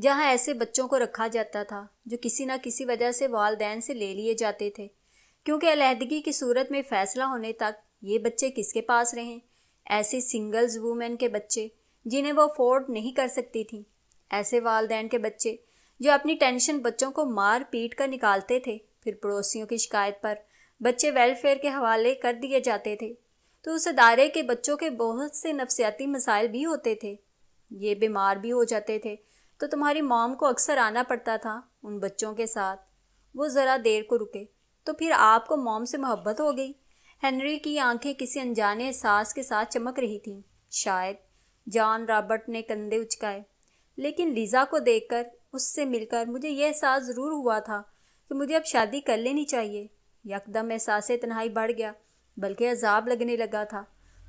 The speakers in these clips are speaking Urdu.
جہاں ایسے بچوں کو رکھا جاتا تھا جو کسی نہ کسی وجہ سے والدین سے لے لیے جاتے تھے، کیونکہ علیحدگی کی صورت میں فیصلہ ہونے تک یہ بچے کس کے پاس رہیں؟ ایسی سنگلز وومن کے بچے جنہیں وہ افورڈ نہیں کر سکتی تھیں، ایسے والدین کے بچے جو اپنی ٹینشن بچوں کو مار پیٹ کر نکالتے تھے، پھر پڑوسیوں کی شکایت پر بچے ویلفیئر کے حوالے کر دیے جاتے تھے۔ تو اس ادارے کے بچوں کے بہت سے نفسیاتی مسائل بھی ہوتے تھے، یہ بیمار بھی ہو جاتے تھے، تو تمہاری موم کو اکثر آنا پڑتا تھا ان بچوں کے ساتھ۔ وہ ذرا دیر کو رکے، تو پھر آپ کو موم سے محبت ہو گئی؟ ہنری کی آنکھیں کسی انجانے احساس کے ساتھ چمک رہی تھیں۔ شاید۔ جان رابرٹ نے کندھے اچکائے۔ لیکن لیزا کو دیکھ کر، اس سے مل کر مجھے یہ احساس ضرور ہوا تھا کہ مجھے اب شادی کر لینی چاہیے۔ یکدم احساس تنہائی بڑھ گیا، بلکہ عذاب لگنے لگا تھا۔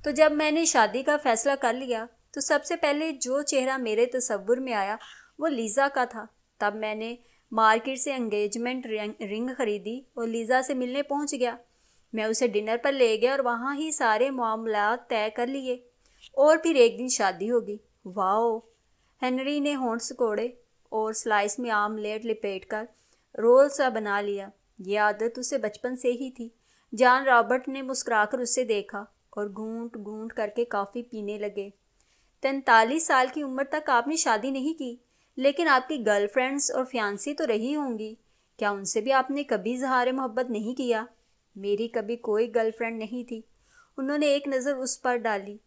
تو جب میں نے شادی کا فیصلہ کر لیا تو سب سے پہلے جو چہرہ میرے تصور میں آیا وہ لیزا کا تھا۔ تب میں نے مارکیٹ سے انگیجمنٹ رنگ خریدی اور لیزا سے ملنے پہنچ گیا۔ میں اسے ڈنر پر لے گیا اور وہاں ہی سارے معاملات طے کر لیے، اور پھر ایک دن شادی ہوگی۔ واؤ! ہنری نے ہونٹ سکوڑے اور سلائس میں آملیٹ لپیٹ کر رول سا بنا لیا۔ یہ عادت اسے بچپن سے ہی تھی۔ جان رابرٹ نے مسکرا کر اسے دیکھا اور گھونٹ گھونٹ کر کے کافی پینے لگے۔ 43 سال کی عمر تک آپ نے شادی نہیں کی، لیکن آپ کی گرل فرینڈز اور فیانسی تو رہی ہوں گی، کیا ان سے بھی آپ نے کبھی اظہار محبت نہیں کیا؟ میری کبھی کوئی گرل فرینڈ نہیں تھی۔ انہوں نے ایک نظر اس پر ڈالی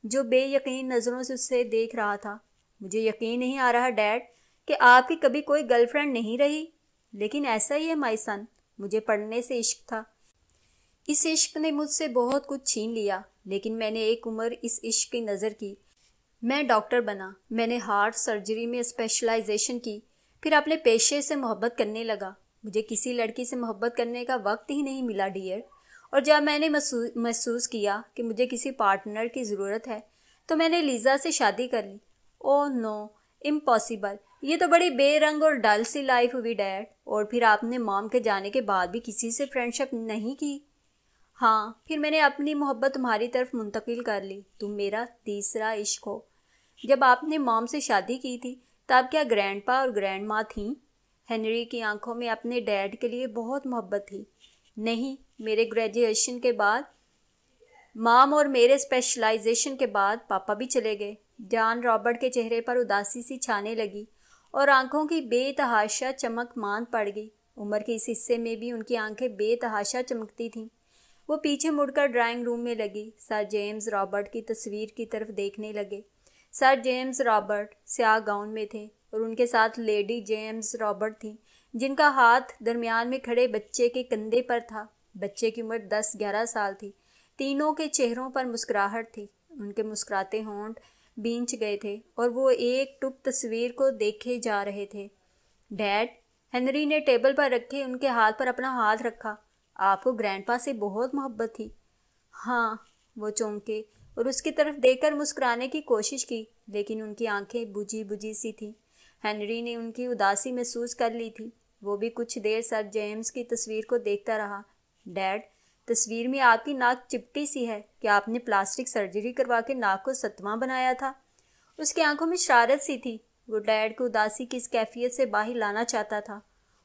جو بے یقین نظروں سے اسے دیکھ رہا تھا۔ مجھے یقین نہیں آ رہا ڈیڈ کہ آپ کی کبھی کوئی گرل فرینڈ نہیں رہی۔ لیکن ایسا ہی ہے مائی سن، مجھے پڑھنے سے عشق تھا۔ اس عشق نے مجھ سے بہت کچھ چھین لیا، لیکن میں نے ایک عمر اس عشق کی نظر کی۔ میں ڈاکٹر بنا، میں نے ہارٹ سرجری میں اسپیشلائزیشن کی، پھر اپنے پیشے سے محبت کرنے لگا۔ مجھے کسی لڑکی سے محبت کرنے کا وقت ہی نہیں ملا ڈیئر، اور جب میں نے محسوس کیا کہ مجھے کسی پارٹنر کی ضرورت ہے تو میں نے لیزا سے شادی کر لی۔ اوہ نو، امپاسبل! یہ تو بڑی بے رنگ اور ڈل سی لائف ہوئی ڈیڈ۔ اور پھر آپ نے مام کے جانے کے بعد بھی کسی سے فرینڈشپ نہیں کی؟ ہاں، پھر میں نے اپنی محبت تمہاری طرف منتقل کر لی، تم میرا تیسرا عشق ہو۔ جب آپ نے مام سے شادی کی تھی تب کیا گرینڈ پا اور گرینڈ ماں تھیں؟ ہنری کی آنکھوں میں اپنے ڈیڈ کے لیے بہت محبت تھی۔ نہیں، میرے گریجویشن کے بعد مام اور میرے اسپیشلائزیشن کے بعد پاپا بھی چلے گئے۔ جان رابرٹ کے چہرے پر اداسی سی چھانے لگی اور آنکھوں کی بے تحاشا چمک ماند پڑ گئی۔ عمر کے اس حصے میں بھی ان کی آنکھیں بے تحاشا چمکتی تھیں۔ وہ پیچھے مڑ کر ڈرائنگ روم میں لگی، سر جیمز رابرٹ کی تصویر کی طرف دیکھنے لگے۔ سر جیمز رابرٹ سیاہ گاؤن میں تھے اور ان کے ساتھ لیڈی جیمز رابرٹ تھیں، جن کا ہاتھ درمیان میں کھڑے بچے کے کندھے پر تھا۔ بچے کی عمر 10-11 سال تھی۔ تینوں کے چہروں پر مسکراہٹ تھی، ان کے مسکراتے ہونٹ بھینچ گئے تھے اور وہ ایک ٹک تصویر کو دیکھے جا رہے تھے۔ ڈیڈ، ہنری نے ٹیبل پر رکھے ان کے ہاتھ پر اپنا ہاتھ رکھا، آپ کو گرینڈ پا سے بہت محبت تھی؟ ہاں، وہ چونکے اور اس کی طرف دیکھ کر مسکرانے کی کوشش کی، لیکن ان کی آنکھیں بجھی بجھی سی تھیں۔ ہنری نے ان کی اداسی محسوس کر لی تھی۔ وہ بھی کچھ دیر سر جیمز کی تصویر کو دیکھتا رہا۔ ڈیڈ، تصویر میں آپ کی ناک چپٹی سی ہے، کیا آپ نے پلاسٹک سرجری کروا کے ناک کو ستواں بنایا تھا؟ اس کی آنکھوں میں شرارت سی تھی۔ وہ ڈیڈ کو اداسی کی اس کیفیت سے باہر لانا چاہتا تھا۔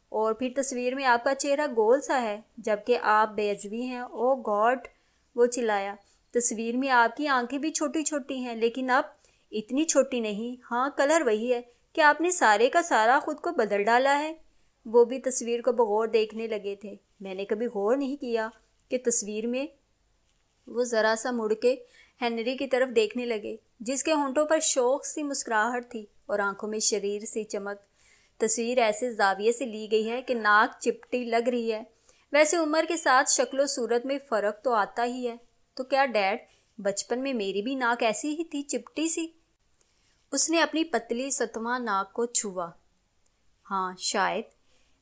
اور پھر تصویر میں آپ کا چہرہ گول سا ہے، جبکہ آپ بیضوی ہیں۔ او گاڈ! وہ چلایا۔ تصویر میں آپ کی آنکھیں بھی چھوٹی چھوٹی ہیں، لیکن اب اتنی چھوٹی نہیں۔ ہاں، کلر وہی ہے۔ کیا آپ نے سارے کا سارا خود کو بدل ڈالا ہے؟ وہ بھی تصویر کو بغور دیکھنے لگے تھے۔ میں نے کبھی غور نہیں کیا کہ تصویر میں وہ ذرا سا مڑ کے ہنری کی طرف دیکھنے لگے، جس کے ہونٹوں پر شوق سی مسکراہٹ تھی اور آنکھوں میں شریر سی چمک۔ تصویر ایسے زاویے سے لی گئی ہے کہ ناک چپٹی لگ رہی ہے۔ ویسے عمر کے ساتھ شکل و صورت میں فرق تو آتا ہی ہے۔ تو کیا ڈیڈ، بچپن میں میری بھی ناک ایسی ہی تھی، چپٹی سی؟ اس نے اپنی پتلی ستواں ناک کو چھوا۔ ہاں، شاید۔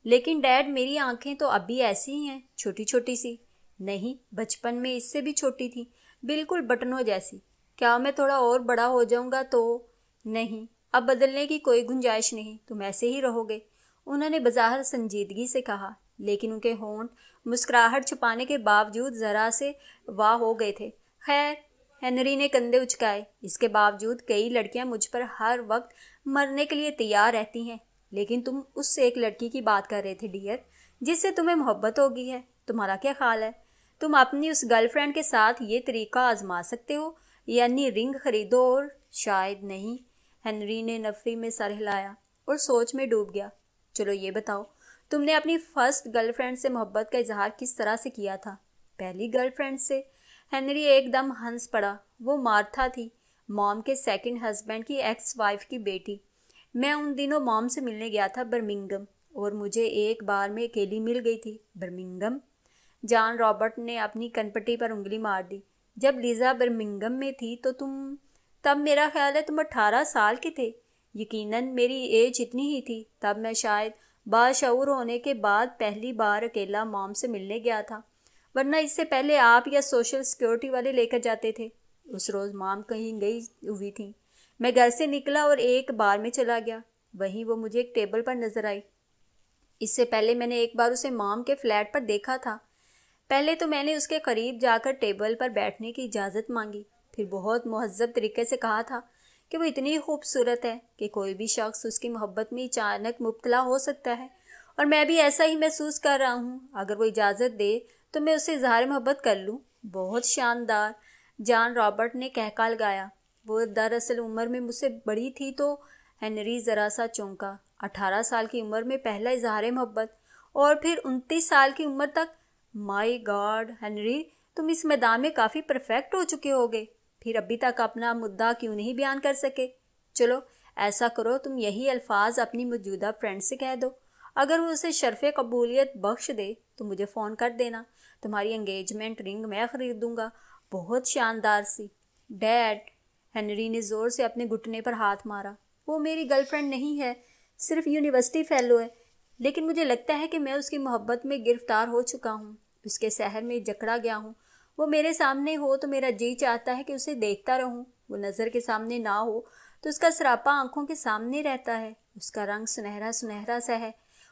لیکن ڈیڈ، میری آنکھیں تو اب بھی ایسی ہی ہیں، چھوٹی چھوٹی سی۔ نہیں، بچپن میں اس سے بھی چھوٹی تھی، بالکل بٹنوں جیسی۔ کیا میں تھوڑا اور بڑا ہو جاؤں گا تو؟ نہیں، اب بدلنے کی کوئی گنجائش نہیں، تم ایسے ہی رہو گے، انہوں نے بظاہر سنجیدگی سے کہا، لیکن ان کے ہونٹ مسکراہٹ چھپانے کے باوجود ذرا سے واہ ہو گئے تھے۔ خیر، ہنری نے کندھے اچکائے۔ اس کے باوجود کئی لڑکیاں مجھ پر ہر وقت مرنے کے لیے تیار رہتی ہیں، لیکن تم اس ایک لڑکی کی بات کر رہے تھے ڈیئر، جس سے تمہیں محبت ہوگی ہے۔ تمہارا کیا خیال ہے؟ تم اپنی اس گرل فرینڈ کے ساتھ یہ طریقہ آزما سکتے ہو، یعنی رنگ خریدو اور شاید نہیں۔ ہنری نے نفری میں سر ہلایا اور سوچ میں ڈوب گیا۔ چلو یہ بتاؤ، تم نے اپنی فرسٹ گرل فرینڈ سے محبت کا اظہار کس طرح سے کیا تھا؟ پہلی گرل فرینڈ سے؟ ہنری ایک دم ہنس پڑا۔ وہ مارتھا تھی، موم کے سیکنڈ ہسبینڈ کی ایکس وائف کی بیٹی۔ میں ان دنوں موم سے ملنے گیا تھا برمنگھم، اور مجھے ایک بار میں اکیلی مل گئی تھی۔ برمنگھم؟ جان رابرٹ نے اپنی کنپٹی پر انگلی مار دی۔ جب لیزا برمنگھم میں تھی تو تب میرا خیال ہے تم 18 سال کے تھے۔ یقیناً میری ایج اتنی ہی تھی۔ تب میں شاید باشعور ہونے کے بعد پہلی بار اکیلا موم سے ملنے گیا تھا، ورنہ اس سے پہلے آپ یا سوشل سیکیورٹی والے لے کر جاتے تھے۔ اس روز موم کہیں گئی ہوئی تھی۔ میں گھر سے نکلا اور ایک بار میں چلا گیا۔ وہیں وہ مجھے ایک ٹیبل پر نظر آئی۔ اس سے پہلے میں نے ایک بار اسے موم کے فلیٹ پر دیکھا تھا۔ پہلے تو میں نے اس کے قریب جا کر ٹیبل پر بیٹھنے کی اجازت مانگی، پھر بہت مہذب طریقے سے کہا تھا کہ وہ اتنی خوبصورت ہے کہ کوئی بھی شخص اس کی محبت میں اچانک مبتلا ہو سکتا ہے، اور میں بھی ایسا ہی محسوس کر رہا ہوں۔ اگر وہ اجازت دے تو میں اسے اظہار محبت کر لوں۔ بہت شاندار، جان رابرٹ نے کہکا لگایا۔ وہ دراصل عمر میں مجھ سے بڑی تھی تو ہنری ذرا سا چونکا۔ 18 سال کی عمر میں پہلا اظہار محبت، اور پھر 29 سال کی عمر تک۔ مائی گاڈ ہنری، تم اس میدان میں کافی پرفیکٹ ہو چکے ہوگے، پھر ابھی تک اپنا مدعا کیوں نہیں بیان کر سکے؟ چلو ایسا کرو، تم یہی الفاظ اپنی موجودہ فرینڈ سے کہہ دو۔ اگر وہ اسے شرف قبولیت بخش دے تو مجھے فون کر دینا۔ تمہاری انگیجمنٹ رنگ میں خرید دوں گا، بہت شاندار سی۔ ڈیڈ، ہنری نے زور سے اپنے گھٹنے پر ہاتھ مارا۔ وہ میری گرل فرینڈ نہیں ہے، صرف یونیورسٹی فیلو ہے، لیکن مجھے لگتا ہے کہ میں اس کی محبت میں گرفتار ہو چکا ہوں، اس کے سحر میں جکڑا گیا ہوں۔ وہ میرے سامنے ہو تو میرا جی چاہتا ہے کہ اسے دیکھتا رہوں، وہ نظر کے سامنے نہ ہو تو اس کا سراپا آنکھوں کے سامنے رہتا ہے۔ اس کا رنگ سنہرا سنہرا سا ہے،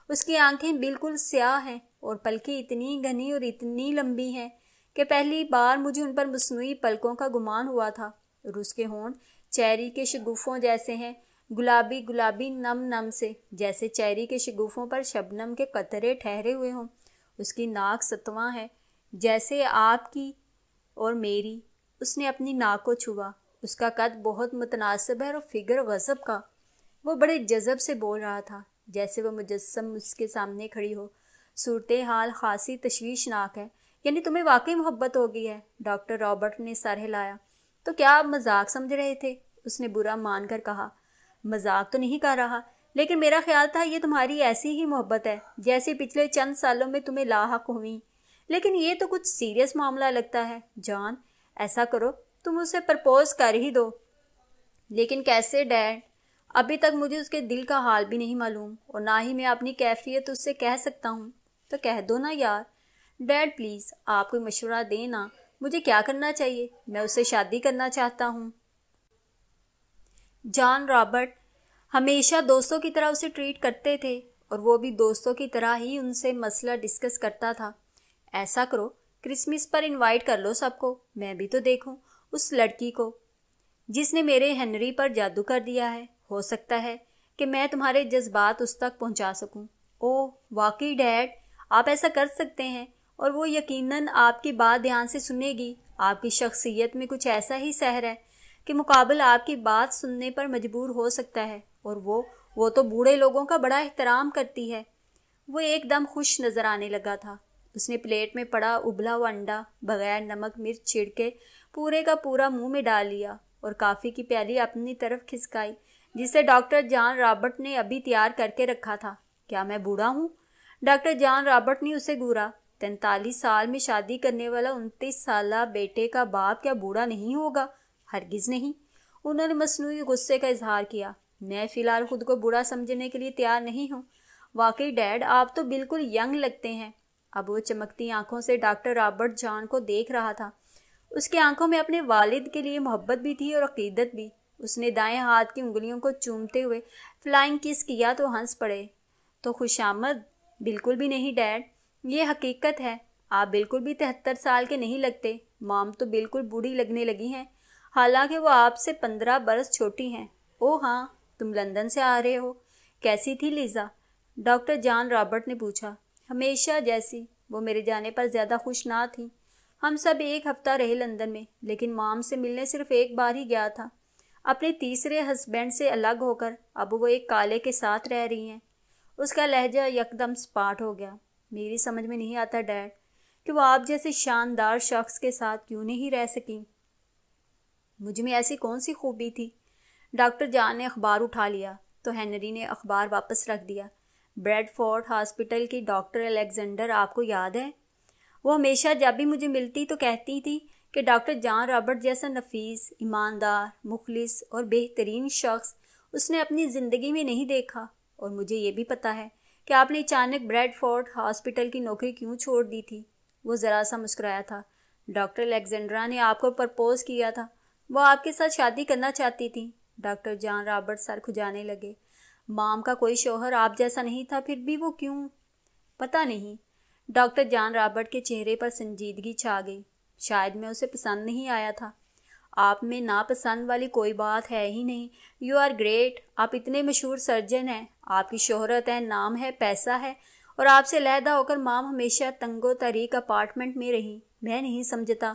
اس کی آنکھیں بالکل سیاہ ہیں، اور پلکیں اتنی گھنی اور اتنی لمبی ہیں کہ پہلی بار مجھے ان پر مصنوعی پلکوں کا گمان ہوا تھا، اور اس کے ہونٹ چیری کے شگوفوں جیسے ہیں، گلابی گلابی نم نم سے، جیسے چیری کے شگوفوں پر شبنم کے قطرے ٹھہرے ہوئے ہوں۔ اس کی ناک ستواں ہے، جیسے آپ کی اور میری۔ اس نے اپنی ناک کو چھوا۔ اس کا قد بہت متناسب ہے اور فگر غضب کا۔ وہ بڑے جذب سے بول رہا تھا، جیسے وہ مجسم اس کے سامنے کھڑی ہو۔ صورتحال خاصی تشویشناک ہے۔ یعنی تمہیں واقعی محبت ہو گئی ہے؟ ڈاکٹر رابرٹ نے سر ہلایا۔ تو کیا آپ مذاق سمجھ رہے تھے؟ اس نے برا مان کر کہا۔ مذاق تو نہیں کر رہا، لیکن میرا خیال تھا یہ تمہاری ایسی ہی محبت ہے جیسی پچھلے چند سالوں میں تمہیں لاحق ہوئی، لیکن یہ تو کچھ سیریس معاملہ لگتا ہے۔ جان، ایسا کرو، تم اسے پرپوز کر ہی دو۔ لیکن کیسے ڈیڈ؟ ابھی تک مجھے اس کے دل کا حال بھی نہیں معلوم، اور نہ ہی میں اپنی کیفیت اس سے کہہ سکتا ہوں۔ تو کہہ دو نا یار۔ ڈیڈ پلیز، آپ کوئی مشورہ دیں نا، مجھے کیا کرنا چاہیے؟ میں اس سے شادی کرنا چاہتا ہوں۔ جان رابرٹ ہمیشہ دوستوں کی طرح اسے ٹریٹ کرتے تھے، اور وہ بھی دوستوں کی طرح ہی ان سے مسئلہ ڈسکس کرتا تھا۔ ایسا کرو، کرسمس پر انوائٹ کر لو سب کو، میں بھی تو دیکھوں اس لڑکی کو جس نے میرے ہنری پر جادو کر دیا ہے۔ ہو سکتا ہے کہ میں تمہارے جذبات اس تک پہنچا سکوں۔ اوہ واقعی ڈیڈ، آپ ایسا کر سکتے ہیں، اور وہ یقیناً آپ کی بات دھیان سے سنے گی۔ آپ کی شخصیت میں کچھ ایسا ہی سحر ہے کہ مقابل آپ کی بات سننے پر مجبور ہو سکتا ہے، اور وہ تو بوڑھے لوگوں کا بڑا احترام کرتی ہے۔ وہ ایک دم خوش نظر آنے لگا تھا۔ اس نے پلیٹ میں پڑا ابلا ہوا انڈا بغیر نمک مرچ چھڑکے پورے کا پورا منہ میں ڈال لیا، اور کافی کی پیالی اپنی طرف کھسکائی جسے ڈاکٹر جان رابرٹ نے ابھی تیار کر کے رکھا تھا۔ کیا میں بوڑھا ہوں؟ ڈاکٹر جان رابرٹ نے اسے گھورا۔ 43 سال میں شادی کرنے والا 29 سالہ بیٹے کا باپ کیا بوڑھا نہیں ہوگا؟ ہرگز نہیں۔ انہوں نے مصنوعی غصے کا اظہار کیا۔ میں فی الحال خود کو برا سمجھنے کے لیے تیار نہیں ہوں۔ واقعی ڈیڈ، آپ تو بالکل ینگ لگتے ہیں۔ اب وہ چمکتی آنکھوں سے ڈاکٹر رابرٹ جان کو دیکھ رہا تھا۔ اس کی آنکھوں میں اپنے والد کے لیے محبت بھی تھی اور عقیدت بھی۔ اس نے دائیں ہاتھ کی انگلیوں کو چومتے ہوئے فلائنگ کس کیا تو ہنس پڑے۔ تو خوش آمد؟ بالکل بھی نہیں ڈیڈ، یہ حقیقت ہے۔ آپ بالکل بھی 73 سال کے نہیں لگتے۔ مام تو بالکل بوڑھی لگنے لگی ہیں۔ حالانکہ وہ آپ سے 15 برس چھوٹی ہیں۔ او ہاں، تم لندن سے آ رہے ہو۔ کیسی تھی لیزا؟ ڈاکٹر جان رابرٹ نے پوچھا۔ ہمیشہ جیسی۔ وہ میرے جانے پر زیادہ خوش نہ تھیں۔ ہم سب 1 ہفتہ رہے لندن میں، لیکن مام سے ملنے صرف 1 بار ہی گیا تھا۔ اپنے تیسرے ہسبینڈ سے الگ ہو کر اب وہ ایک کالے کے ساتھ رہ رہی ہیں۔ اس کا لہجہ یکدم سپاٹ ہو گیا۔ میری سمجھ میں نہیں آتا ڈیڈ کہ وہ آپ جیسے شاندار شخص کے ساتھ کیوں نہیں رہ سکیں۔ مجھ میں ایسی کون سی خوبی تھی؟ ڈاکٹر جان نے اخبار اٹھا لیا تو ہنری نے اخبار واپس رکھ دیا۔ بریڈ فورڈ ہاسپٹل کی ڈاکٹر الیگزینڈر آپ کو یاد ہے؟ وہ ہمیشہ جب بھی مجھے ملتی تو کہتی تھی کہ ڈاکٹر جان رابرٹ جیسا نفیس، ایماندار، مخلص اور بہترین شخص اس نے اپنی زندگی میں نہیں دیکھا۔ اور مجھے یہ بھی پتہ ہے کہ آپ نے اچانک بریڈ فورڈ ہاسپٹل کی نوکری کیوں چھوڑ دی تھی۔ وہ ذرا سا مسکرایا تھا۔ ڈاکٹر الیگزینڈرا نے آپ کو پرپوز کیا تھا۔ وہ آپ کے ساتھ شادی کرنا چاہتی تھی۔ ڈاکٹر جان رابرٹ سر کھجانے لگے۔ مام کا کوئی شوہر آپ جیسا نہیں تھا، پھر بھی وہ کیوں؟ پتہ نہیں۔ ڈاکٹر جان رابرٹ کے چہرے پر سنجیدگی چھا گئی۔ شاید میں اسے پسند نہیں آیا تھا۔ آپ میں ناپسند والی کوئی بات ہے ہی نہیں۔ You are great. آپ اتنے مشہور سرجن ہیں، آپ کی شہرت ہے، نام ہے، پیسہ ہے، اور آپ سے علیحدہ ہو کر مام ہمیشہ تنگ و تاریک اپارٹمنٹ میں رہی۔ میں نہیں سمجھتا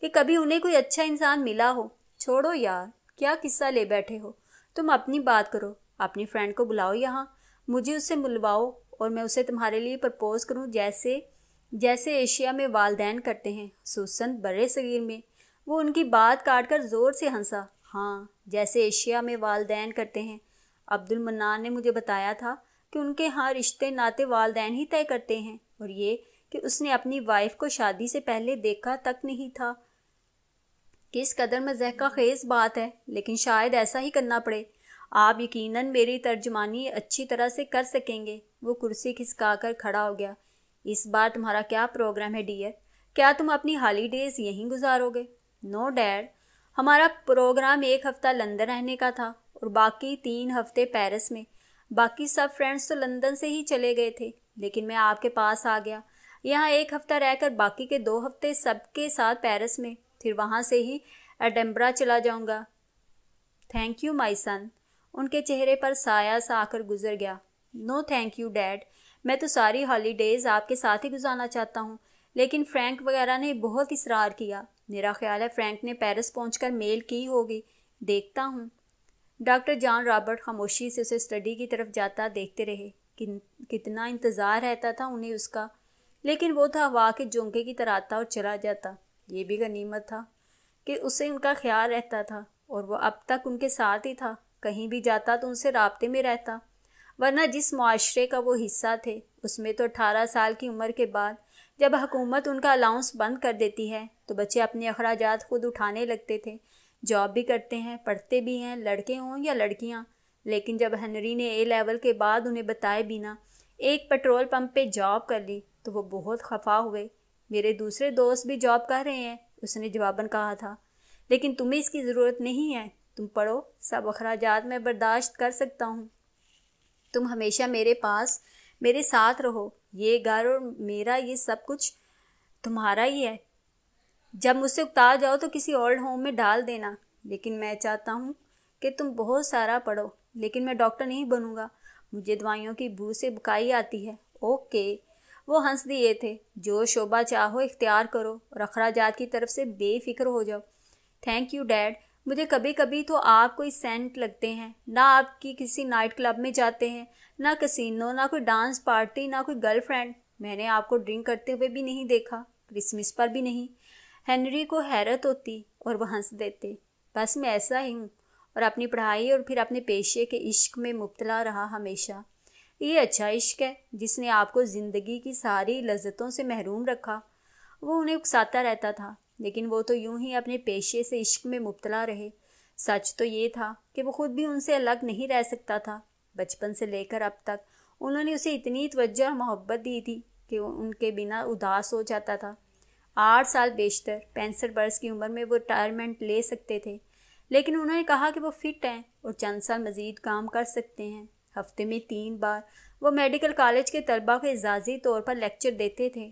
کہ کبھی انہیں کوئی اچھا انسان ملا ہو۔ چھوڑو یار، کیا قصہ لے بیٹھے ہو؟ تم اپنی بات کرو۔ اپنی فرینڈ کو بلاؤ یہاں، مجھے اس سے ملواؤ اور میں اسے تمہارے لیے پرپوز کروں جیسے ایشیا میں والدین کرتے ہیں، خصوصاً برِ صغیر میں۔ وہ ان کی بات کاٹ کر زور سے ہنسا۔ ہاں، جیسے ایشیا میں والدین کرتے ہیں۔ عبد المنان نے مجھے بتایا تھا کہ ان کے ہاں رشتے ناتے والدین ہی طے کرتے ہیں، اور یہ کہ اس نے اپنی وائف کو شادی سے پہلے دیکھا تک نہیں تھا۔ کس قدر مضحکہ خیز بات ہے، لیکن شاید ایسا ہی کرنا پڑے۔ آپ یقیناً میری ترجمانی اچھی طرح سے کر سکیں گے۔ وہ کرسی کھسکا کر کھڑا ہو گیا۔ اس بار تمہارا کیا پروگرام ہے ڈیئر؟ کیا تم اپنی ہالیڈیز یہیں گزارو گے؟ نو ڈیڈ، ہمارا پروگرام 1 ہفتہ لندن رہنے کا تھا اور باقی 3 ہفتے پیرس میں۔ باقی سب فرینڈز تو لندن سے ہی چلے گئے تھے، لیکن میں آپ کے پاس آ گیا۔ یہاں 1 ہفتہ رہ کر باقی کے 2 ہفتے سب کے ساتھ پیرس میں، پھر وہاں سے ہی ایڈنبرا چلا جاؤں گا۔ تھینک یو مائی سن۔ ان کے چہرے پر سایہ سا آ کر گزر گیا۔ نو تھینک یو ڈیڈ، میں تو ساری ہالیڈیز آپ کے ساتھ ہی گزارنا چاہتا ہوں، لیکن فرینک وغیرہ نے بہت اصرار کیا۔ میرا خیال ہے فرینک نے پیرس پہنچ کر میل کی ہوگی، دیکھتا ہوں۔ ڈاکٹر جان رابرٹ خاموشی سے اسے اسٹڈی کی طرف جاتا دیکھتے رہے۔ کتنا انتظار رہتا تھا انہیں اس کا، لیکن وہ تھا ہوا کے جھونکے کی طرح آتا اور چلا جاتا۔ یہ بھی غنیمت تھا کہ اسے ان کا خیال رہتا تھا، اور وہ اب تک ان کے ساتھ ہی تھا۔ کہیں بھی جاتا تو ان سے رابطے میں رہتا، ورنہ جس معاشرے کا وہ حصہ تھے اس میں تو 18 سال کی عمر کے بعد جب حکومت ان کا الاؤنس بند کر دیتی ہے تو بچے اپنے اخراجات خود اٹھانے لگتے تھے۔ جاب بھی کرتے ہیں، پڑھتے بھی ہیں، لڑکے ہوں یا لڑکیاں۔ لیکن جب ہنری نے A لیول کے بعد انہیں بتائے بنا ایک پیٹرول پمپ پہ جاب کر لی تو وہ بہت خفا ہوئے۔ میرے دوسرے دوست بھی جاب کر رہے ہیں، اس نے جواباً کہا تھا، لیکن تمہیں اس کی ضرورت نہیں ہے۔ تم پڑھو، سب اخراجات میں برداشت کر سکتا ہوں۔ تم ہمیشہ میرے پاس میرے ساتھ رہو۔ یہ گھر اور میرا یہ سب کچھ تمہارا ہی ہے۔ جب مجھ سے اکتا جاؤ تو کسی اولڈ ہوم میں ڈال دینا۔ لیکن میں چاہتا ہوں کہ تم بہت سارا پڑھو۔ لیکن میں ڈاکٹر نہیں بنوں گا، مجھے دوائیوں کی بو سے بکائی آتی ہے۔ اوکے، وہ ہنس دیے تھے۔ جو شعبہ چاہو اختیار کرو اور اخراجات کی طرف سے بے فکر ہو جاؤ۔ تھینک یو ڈیڈ، مجھے کبھی کبھی تو آپ کوئی سینٹ لگتے ہیں۔ نہ آپ کی کسی نائٹ کلب میں جاتے ہیں، نہ کسینو، نہ کوئی ڈانس پارٹی، نہ کوئی گرل فرینڈ۔ میں نے آپ کو ڈرنک کرتے ہوئے بھی نہیں دیکھا، کرسمس پر بھی نہیں۔ ہنری کو حیرت ہوتی اور وہ ہنس دیتے۔ بس میں ایسا ہی ہوں، اور اپنی پڑھائی اور پھر اپنے پیشے کے عشق میں مبتلا رہا ہمیشہ۔ یہ اچھا عشق ہے جس نے آپ کو زندگی کی ساری لذتوں سے محروم رکھا۔ وہ انہیں اکساتا رہتا تھا، لیکن وہ تو یوں ہی اپنے پیشے سے عشق میں مبتلا رہے۔ سچ تو یہ تھا کہ وہ خود بھی ان سے الگ نہیں رہ سکتا تھا۔ بچپن سے لے کر اب تک انہوں نے اسے اتنی توجہ اور محبت دی تھی کہ وہ ان کے بنا اداس ہو جاتا تھا۔ 8 سال بیشتر 65 برس کی عمر میں وہ ریٹائرمنٹ لے سکتے تھے، لیکن انہوں نے کہا کہ وہ فٹ ہیں اور چند سال مزید کام کر سکتے ہیں۔ ہفتے میں 3 بار وہ میڈیکل کالج کے طلباء کو اعزازی طور پر لیکچر دیتے تھے۔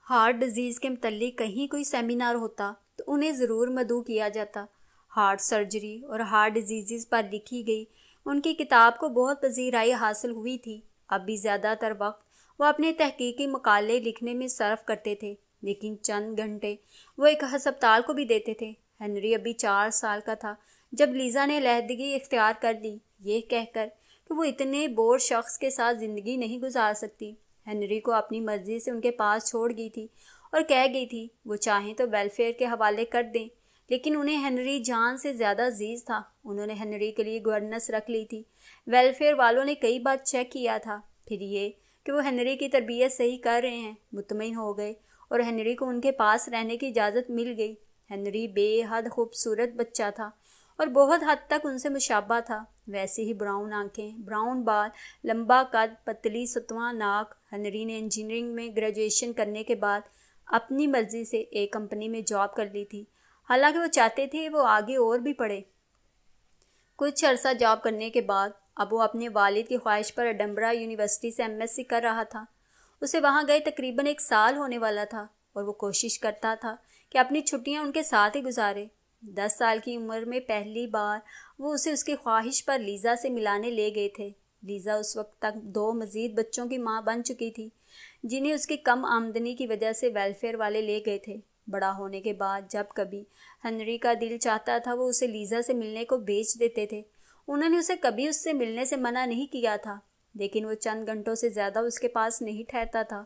ہارٹ ڈیزیز کے متعلق کہیں کوئی سیمینار ہوتا تو انہیں ضرور مدعو کیا جاتا۔ ہارٹ سرجری اور ہارٹ ڈیزیزز پر لکھی گئی ان کی کتاب کو بہت پذیرائی حاصل ہوئی تھی۔ اب بھی زیادہ تر وقت وہ اپنے تحقیقی مقالے لکھنے میں صرف کرتے تھے، لیکن چند گھنٹے وہ ایک ہسپتال کو بھی دیتے تھے۔ ہنری ابھی 4 سال کا تھا جب لیزا نے علیحدگی اختیار کر لی، یہ کہہ کر کہ وہ اتنے بور شخص کے ساتھ زندگی نہیں گزار سکتی۔ ہنری کو اپنی مرضی سے ان کے پاس چھوڑ گئی تھی اور کہہ گئی تھی وہ چاہیں تو ویلفیئر کے حوالے کر دیں، لیکن انہیں ہنری جان سے زیادہ عزیز تھا۔ انہوں نے ہنری کے لیے گورننس رکھ لی تھی۔ ویلفیئر والوں نے کئی بار چیک کیا تھا، پھر یہ کہ وہ ہنری کی تربیت صحیح کر رہے ہیں مطمئن ہو گئے اور ہنری کو ان کے پاس رہنے کی اجازت مل گئی۔ ہنری بے حد خوبصورت بچہ تھا اور بہت حد تک ان سے مشابہ تھا۔ ویسے ہی براؤن آنکھیں، براؤن بال، لمبا قد، پتلی ستواں ناک۔ ہنری نے انجینئرنگ میں گریجویشن کرنے کے بعد اپنی مرضی سے ایک کمپنی میں جاب کر لی تھی، حالانکہ وہ چاہتے تھے وہ آگے اور بھی پڑھے۔ کچھ عرصہ جاب کرنے کے بعد اب وہ اپنے والد کی خواہش پر ایڈنبرا یونیورسٹی سے MSc کر رہا تھا۔ اسے وہاں گئے تقریباً 1 سال ہونے والا تھا اور وہ کوشش کرتا تھا کہ اپنی چھٹیاں ان کے ساتھ ہی گزارے۔ 10 سال کی عمر میں پہلی بار وہ اسے اس کی خواہش پر لیزا سے ملانے لے گئے تھے۔ لیزا اس وقت تک 2 مزید بچوں کی ماں بن چکی تھی، جنہیں اس کی کم آمدنی کی وجہ سے ویلفیئر والے لے گئے تھے۔ بڑا ہونے کے بعد جب کبھی ہنری کا دل چاہتا تھا وہ اسے لیزا سے ملنے کو بھیج دیتے تھے۔ انہوں نے اسے کبھی اس سے ملنے سے منع نہیں کیا تھا، لیکن وہ چند گھنٹوں سے زیادہ اس کے پاس نہیں ٹھہرتا تھا۔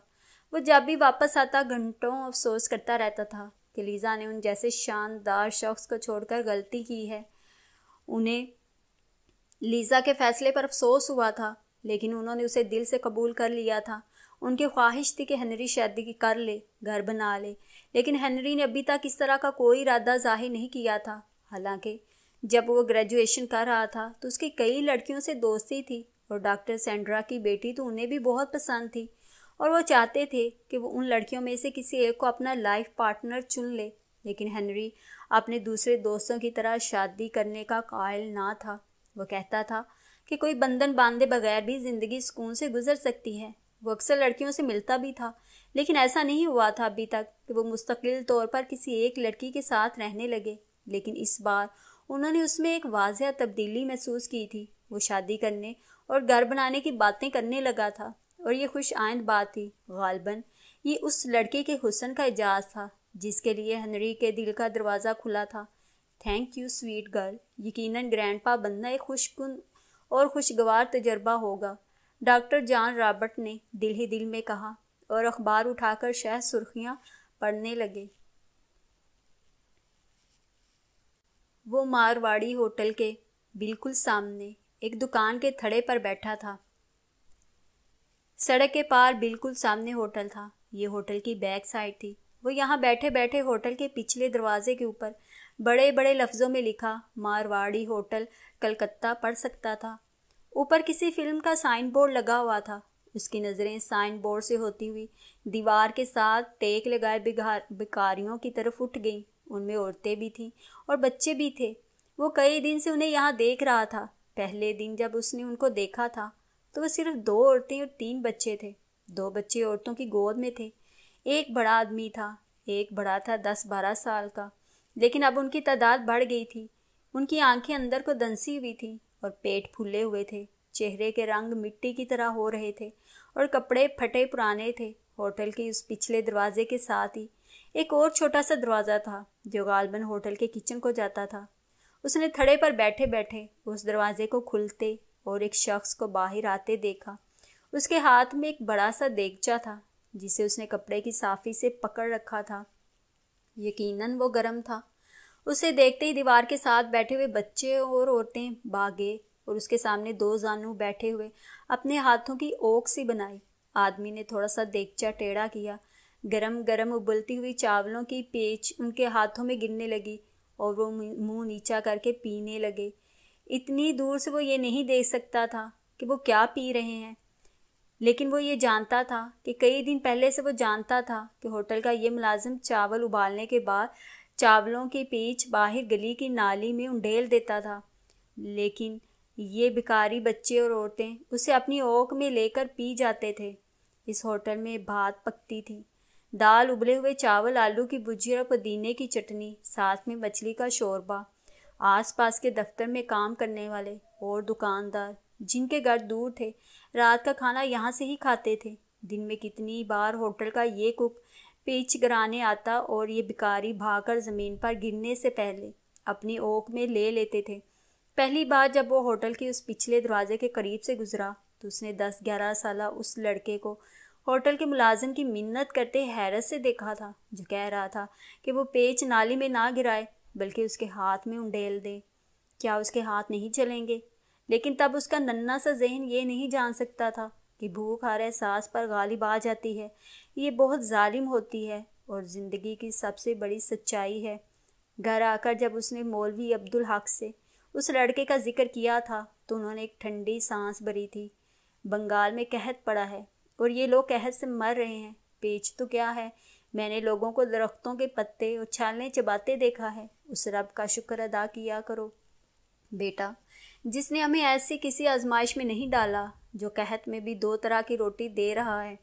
وہ جب بھی واپس آتا گھنٹوں افسوس کرتا رہتا تھا کہ لیزا نے ان جیسے شاندار شخص کو چھوڑ کر غلطی کی ہے۔ انہیں لیزا کے فیصلے پر افسوس ہوا تھا، لیکن انہوں نے اسے دل سے قبول کر لیا تھا۔ ان کی خواہش تھی کہ ہنری شادی کر لے، گھر بنا لے، لیکن ہنری نے ابھی تک اس طرح کا کوئی ارادہ ظاہر نہیں کیا تھا۔ حالانکہ جب وہ گریجویشن کر رہا تھا تو اس کی کئی لڑکیوں سے دوستی تھی اور ڈاکٹر سینڈرا کی بیٹی تو انہیں بھی بہت پسند تھی اور وہ چاہتے تھے کہ وہ ان لڑکیوں میں سے کسی ایک کو اپنا لائف پارٹنر چن لے، لیکن ہنری اپنے دوسرے دوستوں کی طرح شادی کرنے کا قائل نہ تھا۔ وہ کہتا تھا کہ کوئی بندھن باندھے بغیر بھی زندگی سکون سے گزر سکتی ہے۔ وہ اکثر لڑکیوں سے ملتا بھی تھا، لیکن ایسا نہیں ہوا تھا ابھی تک کہ وہ مستقل طور پر کسی ایک لڑکی کے ساتھ رہنے لگے، لیکن اس بار انہوں نے اس میں ایک واضح تبدیلی محسوس کی تھی۔ وہ شادی کرنے اور گھر بنانے کی باتیں کرنے لگا تھا اور یہ خوش آئند بات تھی۔ غالباً یہ اس لڑکے کے حسن کا اعجاز تھا جس کے لیے ہنری کے دل کا دروازہ کھلا تھا۔ تھینک یو سویٹ گرل، یقیناً گرینڈ پا بننا ایک خوش کن اور خوشگوار تجربہ ہوگا، ڈاکٹر جان رابرٹ نے دل ہی دل میں کہا اور اخبار اٹھا کر شہ سرخیاں پڑھنے لگے۔ وہ مارواڑی ہوٹل کے بالکل سامنے ایک دکان کے تھڑے پر بیٹھا تھا۔ سڑک کے پار بالکل سامنے ہوٹل تھا۔ یہ ہوٹل کی بیک سائڈ تھی۔ وہ یہاں بیٹھے بیٹھے ہوٹل کے پچھلے دروازے کے اوپر بڑے بڑے لفظوں میں لکھا مارواڑی ہوٹل کلکتہ پڑھ سکتا تھا۔ اوپر کسی فلم کا سائن بورڈ لگا ہوا تھا۔ اس کی نظریں سائن بورڈ سے ہوتی ہوئی دیوار کے ساتھ ٹیک لگائے بھکاریوں کی طرف اٹھ گئیں۔ ان میں عورتیں بھی تھیں اور بچے بھی تھے۔ وہ کئی دن سے انہیں یہاں دیکھ رہا تھا۔ پہلے دن جب اس نے ان کو دیکھا تھا تو وہ صرف 2 عورتیں اور 3 بچے تھے۔ 2 بچے عورتوں کی گود میں تھے۔ ایک بڑا آدمی تھا، ایک بڑا تھا 10-12 سال کا، لیکن اب ان کی تعداد بڑھ گئی تھی۔ ان کی آنکھیں اندر کو دنسی ہوئی تھیں اور پیٹ پھولے ہوئے تھے۔ چہرے کے رنگ مٹی کی طرح ہو رہے تھے اور کپڑے پھٹے پرانے تھے۔ ہوٹل کے اس پچھلے دروازے کے ساتھ ہی ایک اور چھوٹا سا دروازہ تھا جو غالباً ہوٹل کے کچن کو جاتا تھا۔ اس نے تھڑے پر بیٹھے بیٹھے اس دروازے کو کھلتے اور ایک شخص کو باہر آتے دیکھا۔ اس کے ہاتھ میں ایک بڑا سا دیگچا تھا جسے اس نے کپڑے کی صافی سے پکڑ رکھا تھا۔ یقیناً وہ گرم تھا۔ اسے دیکھتے ہی دیوار کے ساتھ بیٹھے ہوئے بچے اور عورتیں بھاگے اور اس کے سامنے 2 زانو بیٹھے ہوئے اپنے ہاتھوں کی اوک سی بنائی۔ آدمی نے تھوڑا سا دیگچا ٹیڑھا کیا۔ گرم گرم ابلتی ہوئی چاولوں کی پیچ ان کے ہاتھوں میں گرنے لگی اور وہ منہ نیچا کر کے پینے لگے۔ اتنی دور سے وہ یہ نہیں دیکھ سکتا تھا کہ وہ کیا پی رہے ہیں، لیکن وہ یہ جانتا تھا کہ کئی دن پہلے سے وہ جانتا تھا کہ ہوٹل کا یہ ملازم چاول ابالنے کے بعد چاولوں کی پیچ باہر گلی کی نالی میں انڈیل دیتا تھا، لیکن یہ بھکاری بچے اور عورتیں اسے اپنی اوک میں لے کر پی جاتے تھے۔ اس ہوٹل میں بھات پکتی تھی، دال، ابلے ہوئے چاول، آلو کی بھجیا اور پودینے کی چٹنی، ساتھ میں مچھلی کا شوربہ۔ آس پاس کے دفتر میں کام کرنے والے اور دکاندار جن کے گھر دور تھے رات کا کھانا یہاں سے ہی کھاتے تھے۔ دن میں کتنی بار ہوٹل کا یہ کک پیچ گرانے آتا اور یہ بھکاری بھاگ کر زمین پر گرنے سے پہلے اپنی اوک میں لے لیتے تھے۔ پہلی بار جب وہ ہوٹل کے اس پچھلے دروازے کے قریب سے گزرا تو اس نے 10-11 سالہ اس لڑکے کو ہوٹل کے ملازم کی منت کرتے حیرت سے دیکھا تھا، جو کہہ رہا تھا کہ وہ پیچ نالی میں نہ گرائے بلکہ اس کے ہاتھ میں انڈیل دے۔ کیا اس کے ہاتھ نہیں چلیں گے؟ لیکن تب اس کا ننھا سا ذہن یہ نہیں جان سکتا تھا کہ بھوک ہر احساس پر غالب آ جاتی ہے، یہ بہت ظالم ہوتی ہے اور زندگی کی سب سے بڑی سچائی ہے۔ گھر آ کر جب اس نے مولوی عبدالحق سے اس لڑکے کا ذکر کیا تھا تو انہوں نے ایک ٹھنڈی سانس بھری تھی۔ بنگال میں قحط پڑا ہے اور یہ لوگ قحط سے مر رہے ہیں، پیچ تو کیا ہے، میں نے لوگوں کو درختوں کے پتے اور چھالیں چباتے دیکھا ہے۔ اس رب کا شکر ادا کیا کرو بیٹا، جس نے ہمیں ایسی کسی آزمائش میں نہیں ڈالا، جو قحط میں بھی 2 طرح کی روٹی دے رہا ہے۔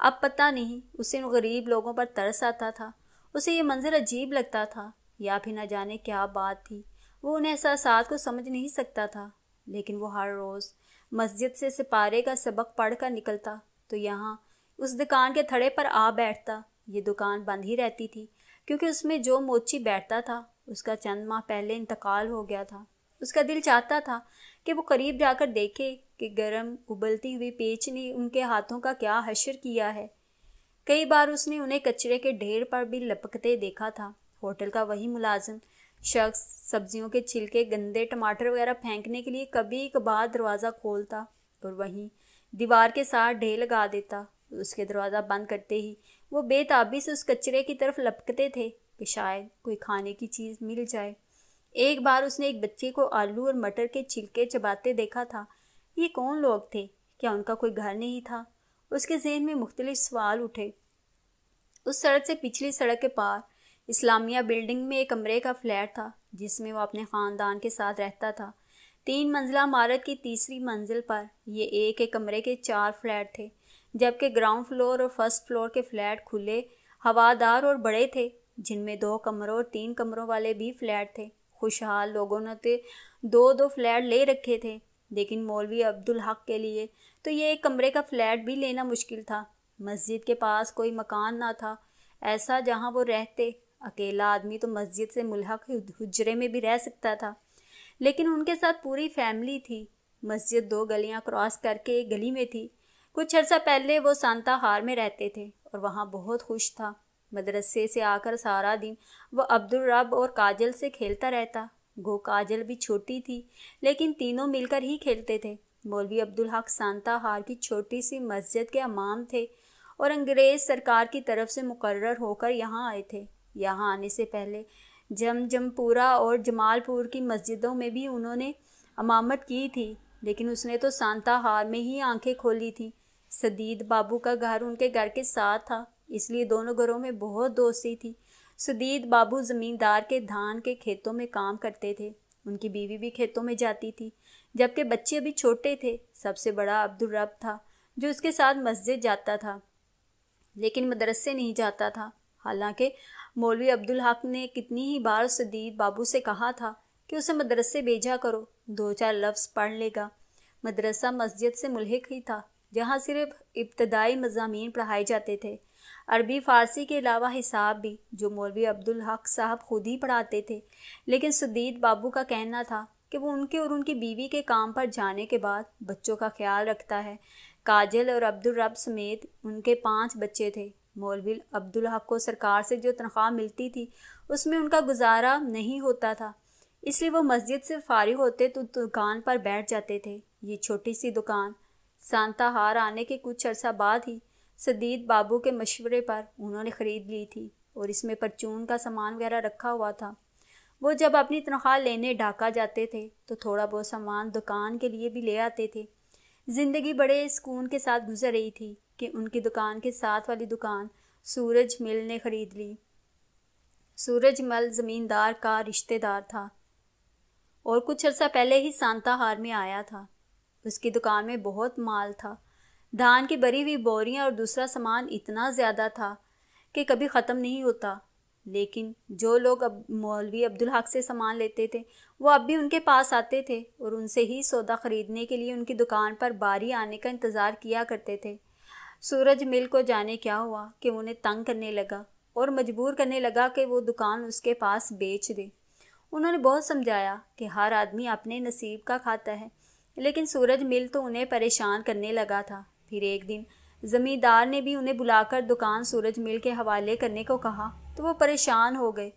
اب پتہ نہیں اسے ان غریب لوگوں پر ترس آتا تھا، اسے یہ منظر عجیب لگتا تھا یا پھر نہ جانے کیا بات تھی، وہ ان احساسات کو سمجھ نہیں سکتا تھا۔ لیکن وہ ہر روز مسجد سے سپارے کا سبق پڑھ کر نکلتا تو یہاں اس دکان کے تھڑے پر آ بیٹھتا۔ یہ دکان بند ہی رہتی تھی کیونکہ اس میں جو موچی بیٹھتا تھا اس کا چند ماہ پہلے انتقال ہو گیا تھا۔ اس کا دل چاہتا تھا کہ وہ قریب جا کر دیکھے کہ گرم ابلتی ہوئی پیچ نے ان کے ہاتھوں کا کیا حشر کیا ہے۔ کئی بار اس نے انہیں کچرے کے ڈھیر پر بھی لپکتے دیکھا تھا۔ ہوٹل کا وہی ملازم شخص سبزیوں کے چھلکے، گندے ٹماٹر وغیرہ پھینکنے کے لیے کبھی کبھار دروازہ کھولتا اور وہیں دیوار کے ساتھ ڈھیر لگا دیتا۔ اس کے دروازہ بند کرتے ہی وہ بے تابی سے اس کچرے کی طرف لپکتے تھے کہ شاید کوئی کھانے کی چیز مل جائے۔ ایک بار اس نے ایک بچے کو آلو اور مٹر کے چھلکے چباتے دیکھا تھا۔ یہ کون لوگ تھے؟ کیا ان کا کوئی گھر نہیں تھا؟ اس کے ذہن میں مختلف سوال اٹھے۔ اس سڑک سے پچھلی سڑک کے پار اسلامیہ بلڈنگ میں ایک کمرے کا فلیٹ تھا جس میں وہ اپنے خاندان کے ساتھ رہتا تھا۔ 3 منزلہ عمارت کی تیسری منزل پر یہ ایک کمرے کے 4 فلیٹ تھے، جبکہ گراؤنڈ فلور اور فرسٹ فلور کے فلیٹ کھلے، ہوادار اور بڑے تھے، جن میں 2 کمروں اور 3 کمروں والے بھی فلیٹ تھے۔ خوشحال لوگوں نے 2 فلیٹ لے رکھے تھے، لیکن مولوی عبدالحق کے لیے تو یہ ایک کمرے کا فلیٹ بھی لینا مشکل تھا۔ مسجد کے پاس کوئی مکان نہ تھا ایسا جہاں وہ رہتے۔ اکیلا آدمی تو مسجد سے ملحق حجرے میں بھی رہ سکتا تھا، لیکن ان کے ساتھ پوری فیملی تھی۔ مسجد 2 گلیاں کراس کر کے ایک گلی میں تھی۔ کچھ عرصہ پہلے وہ سانتا ہار میں رہتے تھے اور وہاں بہت خوش تھا۔ مدرسے سے آ کر سارا دن وہ عبدالرب اور کاجل سے کھیلتا رہتا۔ گو کاجل بھی چھوٹی تھی لیکن تینوں مل کر ہی کھیلتے تھے۔ مولوی عبدالحق سانتا ہار کی چھوٹی سی مسجد کے امام تھے اور انگریز سرکار کی طرف سے مقرر ہو کر یہاں آئے تھے۔ یہاں آنے سے پہلے جم پورہ اور جمال پور کی مسجدوں میں بھی انہوں نے امامت کی تھی، لیکن اس نے تو سانتا ہار میں ہی آنکھیں کھولی تھی۔ سدید بابو کا گھر ان کے گھر کے ساتھ تھا، اس لیے دونوں گھروں میں بہت دوستی تھی۔ سدید بابو زمیندار کے دھان کے کھیتوں میں کام کرتے تھے، ان کی بیوی بھی کھیتوں میں جاتی تھی، جبکہ بچے ابھی چھوٹے تھے۔ سب سے بڑا عبدالرب تھا جو اس کے ساتھ مسجد جاتا تھا لیکن مدرسے نہیں جاتا تھا۔ حالانکہ مولوی عبدالحق نے کتنی ہی بار سدید بابو سے کہا تھا کہ اسے مدرسے بھیجا کرو، 2-4 لفظ پڑھ لے گا۔ مدرسہ مسجد سے ملحق ہی تھا، جہاں صرف ابتدائی مضامین پڑھائے جاتے تھے، عربی فارسی کے علاوہ حساب بھی، جو مولوی عبدالحق صاحب خود ہی پڑھاتے تھے۔ لیکن سدید بابو کا کہنا تھا کہ وہ ان کے اور ان کی بیوی کے کام پر جانے کے بعد بچوں کا خیال رکھتا ہے۔ کاجل اور عبدالرب سمیت ان کے 5 بچے تھے۔ مولوی عبدالحق کو سرکار سے جو تنخواہ ملتی تھی اس میں ان کا گزارا نہیں ہوتا تھا، اس لیے وہ مسجد سے فارغ ہوتے تو دکان پر بیٹھ جاتے تھے۔ یہ چھوٹی سی دکان سانتا ہار آنے کے کچھ عرصہ بعد ہی سدید بابو کے مشورے پر انہوں نے خرید لی تھی اور اس میں پرچون کا سامان وغیرہ رکھا ہوا تھا۔ وہ جب اپنی تنخواہ لینے ڈھاکہ جاتے تھے تو تھوڑا بہت سامان دکان کے لیے بھی لے آتے تھے۔ زندگی بڑے سکون کے ساتھ گزر رہی تھی کہ ان کی دکان کے ساتھ والی دکان سورج مل نے خرید لی۔ سورج مل زمیندار کا رشتہ دار تھا اور کچھ عرصہ پہلے ہی سانتا ہار میں آیا تھا۔ اس کی دکان میں بہت مال تھا، دھان کی بری ہوئی بوریاں اور دوسرا سامان اتنا زیادہ تھا کہ کبھی ختم نہیں ہوتا۔ لیکن جو لوگ اب مولوی عبدالحق سے سامان لیتے تھے وہ اب بھی ان کے پاس آتے تھے اور ان سے ہی سودا خریدنے کے لیے ان کی دکان پر باری آنے کا انتظار کیا کرتے تھے۔ سورج مل کو جانے کیا ہوا کہ انہیں تنگ کرنے لگا اور مجبور کرنے لگا کہ وہ دکان اس کے پاس بیچ دے۔ انہوں نے بہت سمجھایا کہ ہر آدمی اپنے نصیب کا کھاتا ہے، لیکن سورج مل تو انہیں پریشان کرنے لگا تھا۔ پھر ایک دن زمیندار نے بھی انہیں بلا کر دکان سورج مل کے حوالے کرنے کو کہا تو وہ پریشان ہو گئے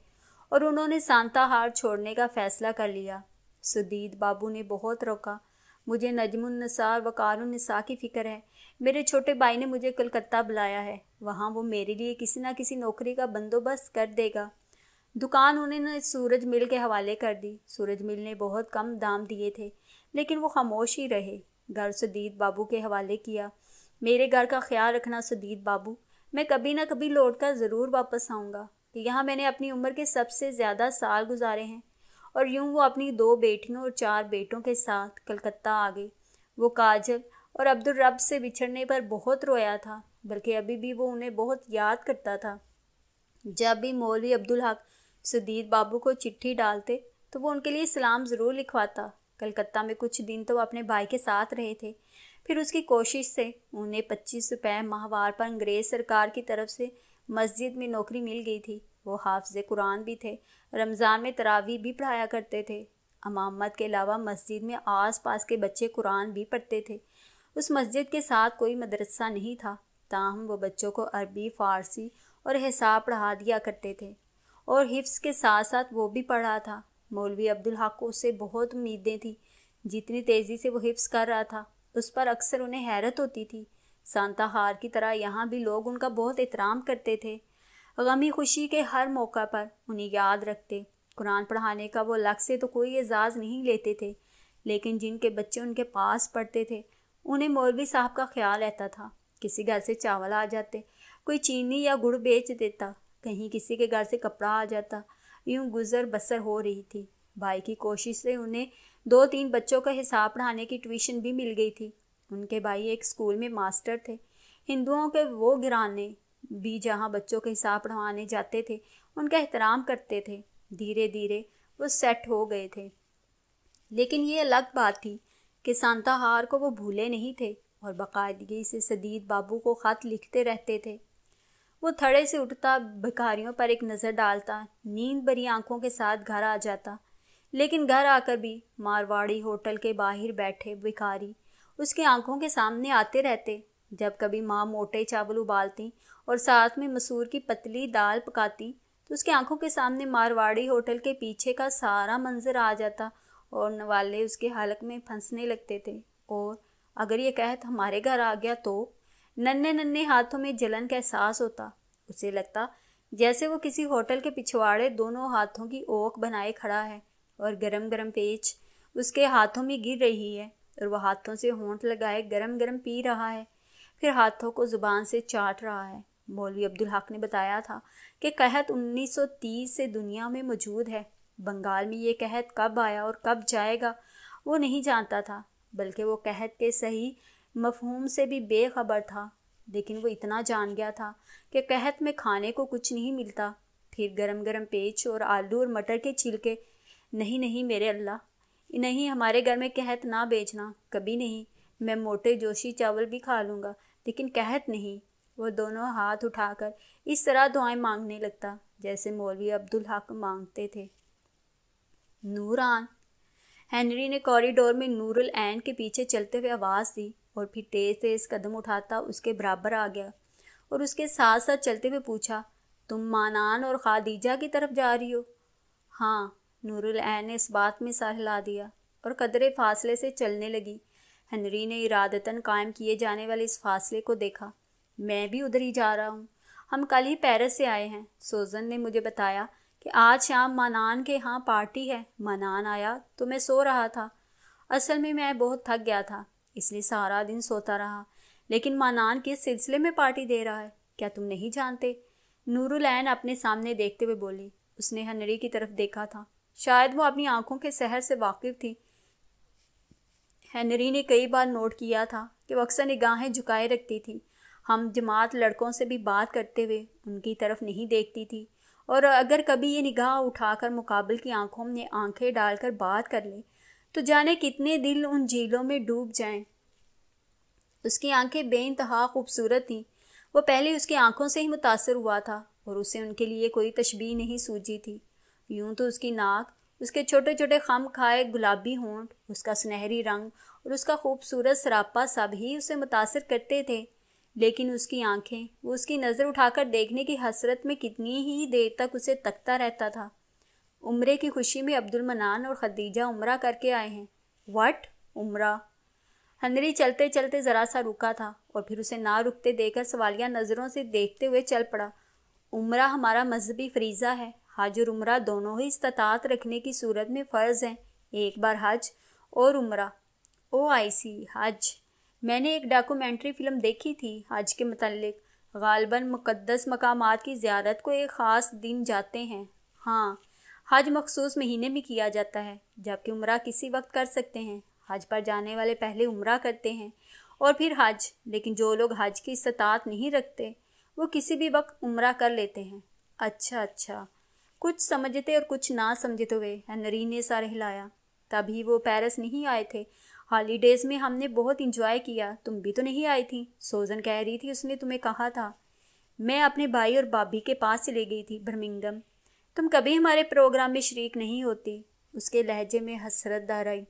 اور انہوں نے سانتا ہار چھوڑنے کا فیصلہ کر لیا۔ سدید بابو نے بہت روکا، مجھے نجم النساء اور وقار النساء کی فکر ہے، میرے چھوٹے بھائی نے مجھے کلکتہ بلایا ہے، وہاں وہ میرے لیے کسی نہ کسی نوکری کا بندوبست کر دے گا۔ دکان انہوں نے سورج مل کے حوالے کر دی۔ سورج مل نے بہت کم دام دیے تھے لیکن وہ خاموش ہی رہے۔ گھر سدید بابو کے حوالے کیا۔ میرے گھر کا خیال رکھنا سدید بابو، میں کبھی نہ کبھی لوٹ کر ضرور واپس آؤں گا۔ یہاں میں نے اپنی عمر کے سب سے زیادہ سال گزارے ہیں۔ اور یوں وہ اپنی 2 بیٹیوں اور 4 بیٹوں کے ساتھ کلکتہ آ گئے۔ وہ کاجل اور عبدالرب سے بچھڑنے پر بہت رویا تھا، بلکہ ابھی بھی وہ انہیں بہت یاد کرتا تھا۔ جب بھی مولوی عبدالحق سدید بابو کو چٹھی ڈالتے تو وہ ان کے لیے سلام ضرور لکھواتا۔ کلکتہ میں کچھ دن تو وہ اپنے بھائی کے ساتھ رہے تھے، پھر اس کی کوشش سے انہیں 25 روپے ماہوار پر انگریز سرکار کی طرف سے مسجد میں نوکری مل گئی تھی۔ وہ حافظ قرآن بھی تھے، رمضان میں تراویح بھی پڑھایا کرتے تھے۔ امامت کے علاوہ مسجد میں آس پاس کے بچے قرآن بھی پڑھتے تھے۔ اس مسجد کے ساتھ کوئی مدرسہ نہیں تھا، تاہم وہ بچوں کو عربی، فارسی اور حساب پڑھا دیا کرتے تھے، اور حفظ کے ساتھ ساتھ وہ بھی پڑھا تھا۔ مولوی عبدالحق کو اس سے بہت امیدیں تھیں۔ جتنی تیزی سے وہ حفظ کر رہا تھا اس پر اکثر انہیں حیرت ہوتی تھی۔ سانتا ہار کی طرح یہاں بھی لوگ ان کا بہت احترام کرتے تھے، غمی خوشی کے ہر موقع پر انہیں یاد رکھتے۔ قرآن پڑھانے کا وہ الگ سے تو کوئی اعزاز نہیں لیتے تھے، لیکن جن کے بچے ان کے پاس پڑھتے تھے انہیں مولوی صاحب کا خیال رہتا تھا۔ کسی گھر سے چاول آ جاتے، کوئی چینی یا گڑ بیچ دیتا، کہیں کسی کے گھر سے کپڑا آ جاتا، یوں گزر بسر ہو رہی تھی۔ بھائی کی کوشش سے انہیں 2-3 بچوں کا حساب پڑھانے کی ٹیوشن بھی مل گئی تھی۔ ان کے بھائی ایک اسکول میں ماسٹر تھے۔ ہندوؤں کے وہ گھرانے بھی جہاں بچوں کے حساب پڑھوانے جاتے تھے ان کا احترام کرتے تھے۔ دھیرے دھیرے وہ سیٹ ہو گئے تھے، لیکن یہ الگ بات تھی کہ سانتا ہار کو وہ بھولے نہیں تھے اور باقاعدگی سے سدید بابو کو خط لکھتے رہتے تھے۔ وہ تھڑے سے اٹھتا، بھکاریوں پر ایک نظر ڈالتا، نیند بھری آنکھوں کے ساتھ گھر آ جاتا، لیکن گھر آ کر بھی مارواڑی ہوٹل کے باہر بیٹھے بھکاری اس کی آنکھوں کے سامنے آتے رہتے۔ جب کبھی ماں موٹے چاول ابالتی اور ساتھ میں مسور کی پتلی دال پکاتی تو اس کی آنکھوں کے سامنے مارواڑی ہوٹل کے پیچھے کا سارا منظر آ جاتا اور نوالے اس کے حلق میں پھنسنے لگتے تھے۔ اور اگر یہ قحط ہمارے گھر آ گیا تو ننھے ننھے ہاتھوں میں جلن کا احساس ہوتا۔ اسے لگتا جیسے وہ کسی ہوٹل کے پچھواڑے دونوں ہاتھوں کی اوک بنائے کھڑا ہے اور گرم گرم پیچ اس کے ہاتھوں میں گر رہی ہے اور وہ ہاتھوں سے ہونٹ لگائے گرم گرم پی رہا ہے، پھر ہاتھوں کو زبان سے چاٹ رہا ہے۔ مولوی عبدالحق نے بتایا تھا کہ قحط 1930 سے دنیا میں موجود ہے۔ بنگال میں یہ قحط کب آیا اور کب جائے گا وہ نہیں جانتا تھا، بلکہ وہ قحط کے صحیح مفہوم سے بھی بے خبر تھا، لیکن وہ اتنا جان گیا تھا کہ قحط میں کھانے کو کچھ نہیں ملتا، پھر گرم گرم پیچ اور آلو اور مٹر کے چھلکے۔ نہیں نہیں میرے اللہ، نہیں، ہمارے گھر میں قحط نہ بیچنا، کبھی نہیں۔ میں موٹے جوشی چاول بھی کھا لوں گا لیکن قحط نہیں۔ وہ دونوں ہاتھ اٹھا کر اس طرح دعائیں مانگنے لگتا جیسے مولوی عبدالحق مانگتے تھے۔ نوران! ہنری نے کوریڈور میں نور العین کے پیچھے چلتے ہوئے آواز دی اور پھر تیز تیز قدم اٹھاتا اس کے برابر آ گیا اور اس کے ساتھ ساتھ چلتے ہوئے پوچھا، تم مانان اور خادیجہ کی طرف جا رہی ہو؟ ہاں، نور العین نے اس بات میں سر ہلا دیا اور قدرے فاصلے سے چلنے لگی۔ ہنری نے ارادتاً قائم کیے جانے والے اس فاصلے کو دیکھا۔ میں بھی ادھر ہی جا رہا ہوں، ہم کل ہی پیرس سے آئے ہیں۔ سوزن نے مجھے بتایا کہ آج شام مانان کے ہاں پارٹی ہے۔ مانان آیا تو میں سو رہا تھا، اصل میں بہت تھک گیا تھا اس لیے سارا دن سوتا رہا، لیکن مانان کس سلسلے میں پارٹی دے رہا ہے کیا تم نہیں جانتے؟ نور العین اپنے سامنے دیکھتے ہوئے بولی۔ اس نے ہنری کی طرف دیکھا تھا، شاید وہ اپنی آنکھوں کے سحر سے واقف تھی۔ ہنری نے کئی بار نوٹ کیا تھا کہ وہ اکثر نگاہیں جھکائے رکھتی تھی، ہم جماعت لڑکوں سے بھی بات کرتے ہوئے ان کی طرف نہیں دیکھتی تھی اور اگر کبھی یہ نگاہ اٹھا کر مقابل کی آنکھوں میں آنکھیں ڈال کر بات کر لے تو جانے کتنے دل ان جھیلوں میں ڈوب جائیں۔ اس کی آنکھیں بے انتہا خوبصورت تھیں۔ وہ پہلے اس کی آنکھوں سے ہی متاثر ہوا تھا اور اسے ان کے لیے کوئی تشبیہ نہیں سوجی تھی۔ یوں تو اس کی ناک، اس کے چھوٹے چھوٹے خم کھائے گلابی ہونٹ، اس کا سنہری رنگ اور اس کا خوبصورت سراپا سب ہی اسے متاثر کرتے تھے، لیکن اس کی آنکھیں، وہ اس کی نظر اٹھا کر دیکھنے کی حسرت میں کتنی ہی دیر تک اسے تکتا رہتا تھا۔ عمرے کی خوشی میں عبد المنان اور خدیجہ عمرہ کر کے آئے ہیں۔ واٹ؟ عمرہ؟ ہنری چلتے چلتے ذرا سا رکا تھا اور پھر اسے نہ رکتے دے کر سوالیہ نظروں سے دیکھتے ہوئے چل پڑا۔ عمرہ ہمارا مذہبی فریضہ ہے۔ حج اور عمرہ دونوں ہی استطاعت رکھنے کی صورت میں فرض ہیں۔ ایک بار حج اور عمرہ۔ او آئی سی، حج۔ میں نے ایک ڈاکومنٹری فلم دیکھی تھی حج کے متعلق۔ غالباً مقدس مقامات کی زیارت کو ایک خاص دن جاتے ہیں۔ ہاں، حج مخصوص مہینے میں کیا جاتا ہے، جبکہ عمرہ کسی وقت کر سکتے ہیں۔ حج پر جانے والے پہلے عمرہ کرتے ہیں اور پھر حج، لیکن جو لوگ حج کی استطاعت نہیں رکھتے وہ کسی بھی وقت عمرہ کر لیتے ہیں۔ اچھا، کچھ سمجھتے اور کچھ نہ سمجھتے ہوئے ہنری نے سر ہلایا۔ تبھی وہ پیرس نہیں آئے تھے۔ ہالیڈیز میں ہم نے بہت انجوائے کیا۔ تم بھی تو نہیں آئی تھی؟ سوزن کہہ رہی تھی اس نے تمہیں کہا تھا۔ میں اپنے بھائی اور بابی کے پاس چلی گئی تھی، برمنگھم۔ تم کبھی ہمارے پروگرام میں شریک نہیں ہوتی۔ اس کے لہجے میں حسرت دار آئی۔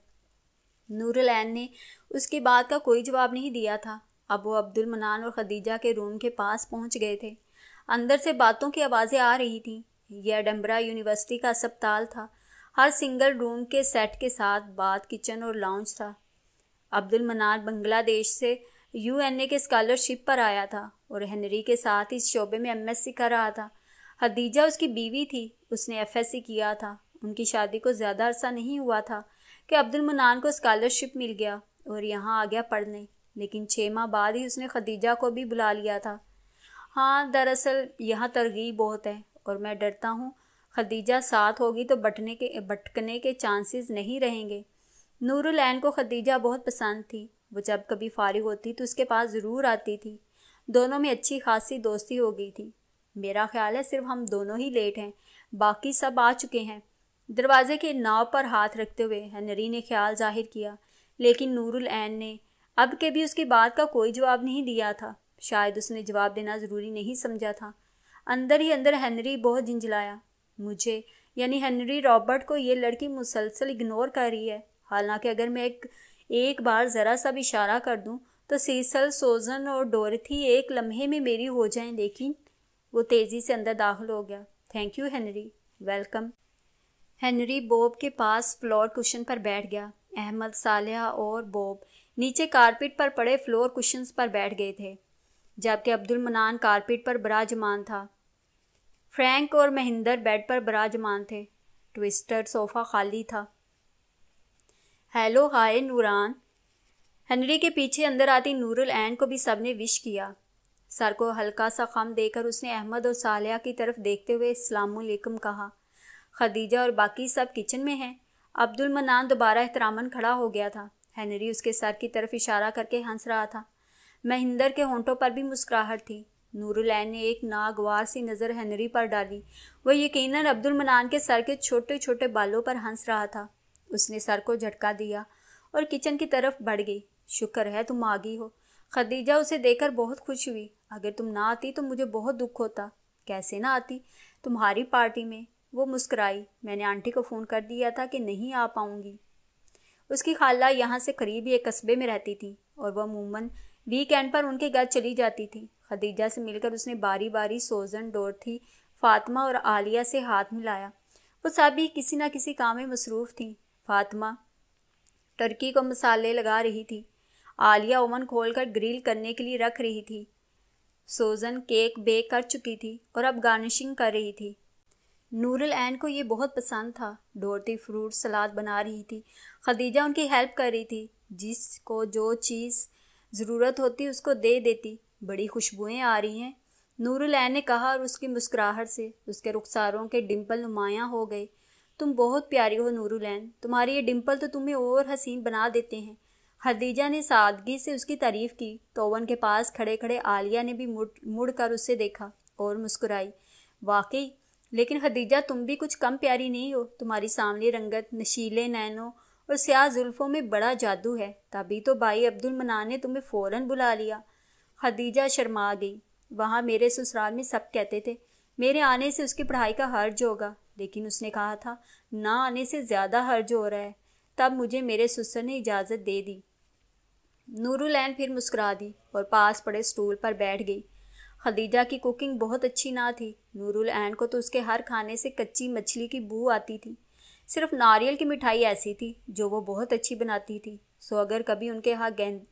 نور العین نے اس کی بات کا کوئی جواب نہیں دیا تھا۔ اب وہ عبد المنان اور خدیجہ کے روم کے پاس پہنچ گئے تھے۔ اندر سے باتوں کی آوازیں آ رہی تھیں۔ یہ ایڈنبرا یونیورسٹی کا اسپتال تھا۔ ہر سنگل روم کے سیٹ کے ساتھ باتھ، کچن اور لاؤنج تھا۔ عبد المنان بنگلہ دیش سے UN کے اسکالرشپ پر آیا تھا اور ہنری کے ساتھ اس شعبے میں MSc کر رہا تھا۔ خدیجہ اس کی بیوی تھی، اس نے FSc کیا تھا۔ ان کی شادی کو زیادہ عرصہ نہیں ہوا تھا کہ عبد المنان کو اسکالرشپ مل گیا اور یہاں آ گیا پڑھنے، لیکن 6 ماہ بعد ہی اس نے خدیجہ کو بھی بلا لیا تھا۔ ہاں، دراصل یہاں ترغیب بہت ہے اور میں ڈرتا ہوں خدیجہ ساتھ ہوگی تو بھٹکنے کے چانسز نہیں رہیں گے۔ نور العین کو خدیجہ بہت پسند تھی۔ وہ جب کبھی فارغ ہوتی تو اس کے پاس ضرور آتی تھی۔ دونوں میں اچھی خاصی دوستی ہو گئی تھی۔ میرا خیال ہے صرف ہم دونوں ہی لیٹ ہیں، باقی سب آ چکے ہیں۔ دروازے کے ناؤ پر ہاتھ رکھتے ہوئے ہنری نے خیال ظاہر کیا، لیکن نور العین نے اب کے بھی اس کی بات کا کوئی جواب نہیں دیا تھا۔ شاید اس نے جواب دینا ضروری نہیں سمجھا تھا۔ اندر ہی اندر ہنری بہت جھنجھلایا۔ مجھے یعنی ہنری رابرٹ کو یہ لڑکی مسلسل اگنور کر رہی ہے، حالانکہ اگر میں ایک بار ذرا سا بھی اشارہ کر دوں تو سیسل، سوزن اور ڈورتھی ایک لمحے میں میری ہو جائیں۔ لیکن وہ تیزی سے اندر داخل ہو گیا۔ Thank you Henry, welcome. Henry Bob کے پاس فلور کشن پر بیٹھ گیا۔ احمد، صالحہ اور بوب نیچے کارپیٹ پر پڑے فلور کشنز پر بیٹھ گئے تھے، جبکہ عبد المنان کارپیٹ پر براجمان تھا۔ فرینک اور مہندر بیڈ پر براجمان تھے۔ ٹوسٹر صوفہ خالی تھا۔ ہیلو، ہائے نوران۔ ہنری کے پیچھے اندر آتی نور العین کو بھی سب نے وش کیا۔ سر کو ہلکا سا خم دے کر اس نے احمد اور صالحہ کی طرف دیکھتے ہوئے السلام علیکم کہا۔ خدیجہ اور باقی سب کچن میں ہیں۔ عبد المنان دوبارہ احتراماً کھڑا ہو گیا تھا۔ ہنری اس کے سر کی طرف اشارہ کر کے ہنس رہا تھا۔ مہندر کے ہونٹوں پر بھی مسکراہٹ تھی۔ نور العین نے ایک ناگوار سی نظر ہنری پر ڈالی۔ وہ یقیناً عبد المنان کے سر کے چھوٹے چھوٹے بالوں پر ہنس رہا تھا۔ اس نے سر کو جھٹکا دیا اور کچن کی طرف بڑھ گئی۔ شکر ہے تم آ گئی ہو۔ خدیجہ اسے دیکھ کر بہت خوش ہوئی۔ اگر تم نہ آتی تو مجھے بہت دکھ ہوتا۔ کیسے نہ آتی؟ تمہاری پارٹی میں۔ وہ مسکرائی۔ میں نے آنٹی کو فون کر دیا تھا کہ نہیں آ پاؤں گی۔ اس کی خالہ یہاں سے قریب ہی ایک قصبے میں رہتی تھی اور وہ عموماً ویک اینڈ پر ان کے گھر چلی جاتی تھی۔ خدیجہ سے مل کر اس نے باری باری سوزن، ڈورتھی، فاطمہ اور عالیہ سے ہاتھ ملایا۔ وہ سب بھی کسی نہ کسی کام میں مصروف تھیں۔ فاطمہ ٹرکی کو مسالے لگا رہی تھی۔ عالیہ اوون کھول کر گریل کرنے کے لیے رکھ رہی تھی۔ سوزن کیک بیک کر چکی تھی اور اب گارنشنگ کر رہی تھی۔ نور العین کو یہ بہت پسند تھا۔ ڈورتھی فروٹ سلاد بنا رہی تھی۔ خدیجہ ان کی ہیلپ کر رہی تھی۔ جس کو جو چیز ضرورت ہوتی اس کو دے دیتی۔ بڑی خوشبوئیں آ رہی ہیں، نور العین نے کہا اور اس کی مسکراہٹ سے اس کے رخساروں کے ڈمپل نمایاں ہو گئے۔ تم بہت پیاری ہو نور العین، تمہارے یہ ڈمپل تو تمہیں اور حسین بنا دیتے ہیں۔ خدیجہ نے سادگی سے اس کی تعریف کی تو اوون کے پاس کھڑے کھڑے عالیہ نے بھی مڑ کر اسے دیکھا اور مسکرائی۔ واقعی لیکن خدیجہ تم بھی کچھ کم پیاری نہیں ہو، تمہاری سانولی رنگت، نشیلے نینوں اور سیاہ زلفوں میں بڑا جادو ہے، تبھی تو بھائی عبد المنان نے تمہیں فوراً بلا لیا۔ خدیجہ شرما گئی۔ وہاں میرے سسرال میں سب کہتے تھے میرے آنے سے اس کی پڑھائی کا حرج ہوگا، لیکن اس نے کہا تھا نہ آنے سے زیادہ حرج ہو رہا ہے۔ تب مجھے میرے سسر نے اجازت دے دی۔ نور العین پھر مسکرا دی اور پاس پڑے اسٹول پر بیٹھ گئی۔ خدیجہ کی کوکنگ بہت اچھی نہ تھی، نور العین کو تو اس کے ہر کھانے سے کچی مچھلی کی بو آتی تھی۔ صرف ناریل کی مٹھائی ایسی تھی جو وہ بہت اچھی بناتی تھی، سو اگر کبھی ان کے ہاں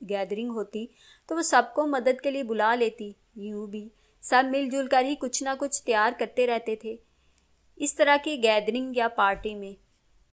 گیدرنگ ہوتی تو وہ سب کو مدد کے لیے بلا لیتی۔ یوں بھی سب مل جل کر ہی کچھ نہ کچھ تیار کرتے رہتے تھے۔ اس طرح کی گیدرنگ یا پارٹی میں